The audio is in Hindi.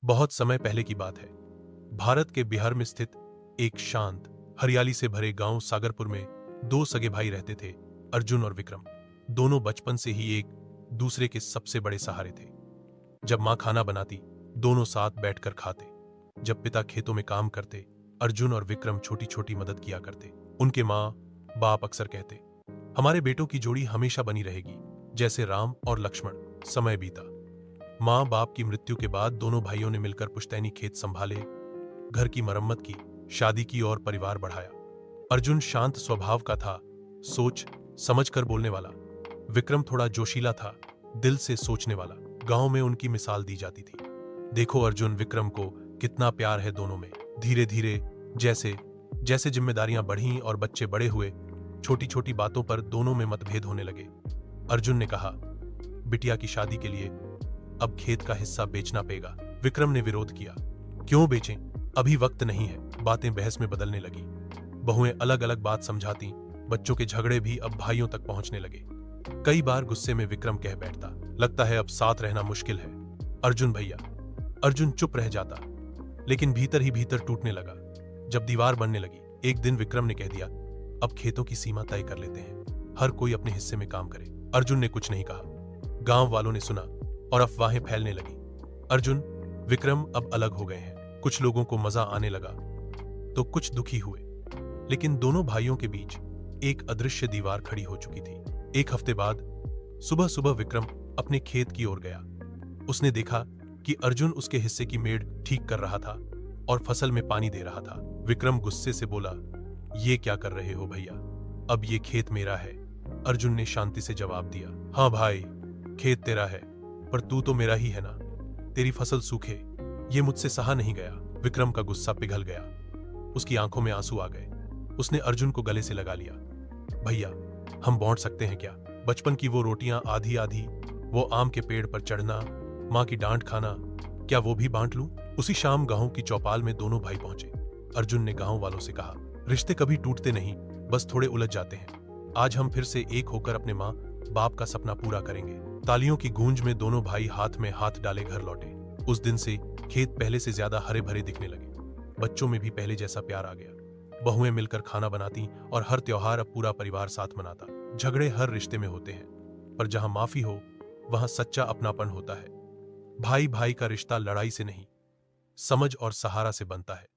बहुत समय पहले की बात है। भारत के बिहार में स्थित एक शांत हरियाली से भरे गांव सागरपुर में दो सगे भाई रहते थे, अर्जुन और विक्रम। दोनों बचपन से ही एक दूसरे के सबसे बड़े सहारे थे। जब माँ खाना बनाती, दोनों साथ बैठकर खाते। जब पिता खेतों में काम करते, अर्जुन और विक्रम छोटी छोटी मदद किया करते। उनके माँ बाप अक्सर कहते, हमारे बेटों की जोड़ी हमेशा बनी रहेगी, जैसे राम और लक्ष्मण। समय बीता। माँ बाप की मृत्यु के बाद दोनों भाइयों ने मिलकर पुश्तैनी खेत संभाले, घर की मरम्मत की, शादी की और परिवार बढ़ाया। अर्जुन शांत स्वभाव का था, सोच समझ कर बोलने वाला। विक्रम थोड़ा जोशीला था, दिल से सोचने वाला। गांव में उनकी मिसाल दी जाती थी। देखो अर्जुन, विक्रम को कितना प्यार है दोनों में। धीरे धीरे जैसे जैसे जिम्मेदारियां बढ़ीं और बच्चे बड़े हुए, छोटी छोटी बातों पर दोनों में मतभेद होने लगे। अर्जुन ने कहा, बिटिया की शादी के लिए अब खेत का हिस्सा बेचना पड़ेगा। विक्रम ने विरोध किया, क्यों बेचें, अभी वक्त नहीं है। बातें बहस में बदलने लगी। बहुएं अलग अलग बात समझाती। बच्चों के झगड़े भी अब भाइयों तक पहुंचने लगे। कई बार गुस्से में विक्रम कह बैठता, लगता है अब साथ रहना मुश्किल है। अर्जुन भैया। अर्जुन चुप रह जाता, लेकिन भीतर ही भीतर टूटने लगा। जब दीवार बनने लगी, एक दिन विक्रम ने कह दिया, अब खेतों की सीमा तय कर लेते हैं, हर कोई अपने हिस्से में काम करे। अर्जुन ने कुछ नहीं कहा। गांव वालों ने सुना और अफवाहें फैलने लगी। अर्जुन विक्रम अब अलग हो गए हैं। कुछ लोगों को मजा आने लगा तो कुछ दुखी हुए, लेकिन दोनों भाइयों के बीच एक अदृश्य दीवार खड़ी हो चुकी थी। एक हफ्ते बाद सुबह सुबह विक्रम अपने खेत की ओर गया। उसने देखा कि अर्जुन उसके हिस्से की मेड़ ठीक कर रहा था और फसल में पानी दे रहा था। विक्रम गुस्से से बोला, ये क्या कर रहे हो भैया, अब ये खेत मेरा है। अर्जुन ने शांति से जवाब दिया, हाँ भाई, खेत तेरा है, पर तू तो मेरा ही है ना। तेरी फसल सूखे, ये मुझसे सहा नहीं गया। विक्रम का गुस्सा पिघल गया, उसकी आंखों में आंसू आ गए। उसने अर्जुन को गले से लगा लिया, भैया हम बांट सकते हैं क्या? बचपन की वो रोटियां आधी आधी, वो आम के पेड़ पर चढ़ना, माँ की डांट खाना, क्या वो भी बांट लूं? उसी शाम गांव की चौपाल में दोनों भाई पहुंचे। अर्जुन ने गांव वालों से कहा, रिश्ते कभी टूटते नहीं, बस थोड़े उलझ जाते हैं। आज हम फिर से एक होकर अपने माँ बाप का सपना पूरा करेंगे। तालियों की गूंज में दोनों भाई हाथ में हाथ डाले घर लौटे। उस दिन से खेत पहले से ज्यादा हरे भरे दिखने लगे। बच्चों में भी पहले जैसा प्यार आ गया। बहुएं मिलकर खाना बनाती और हर त्योहार अब पूरा परिवार साथ मनाता। झगड़े हर रिश्ते में होते हैं, पर जहां माफी हो वहां सच्चा अपनापन होता है। भाई भाई का रिश्ता लड़ाई से नहीं, समझ और सहारा से बनता है।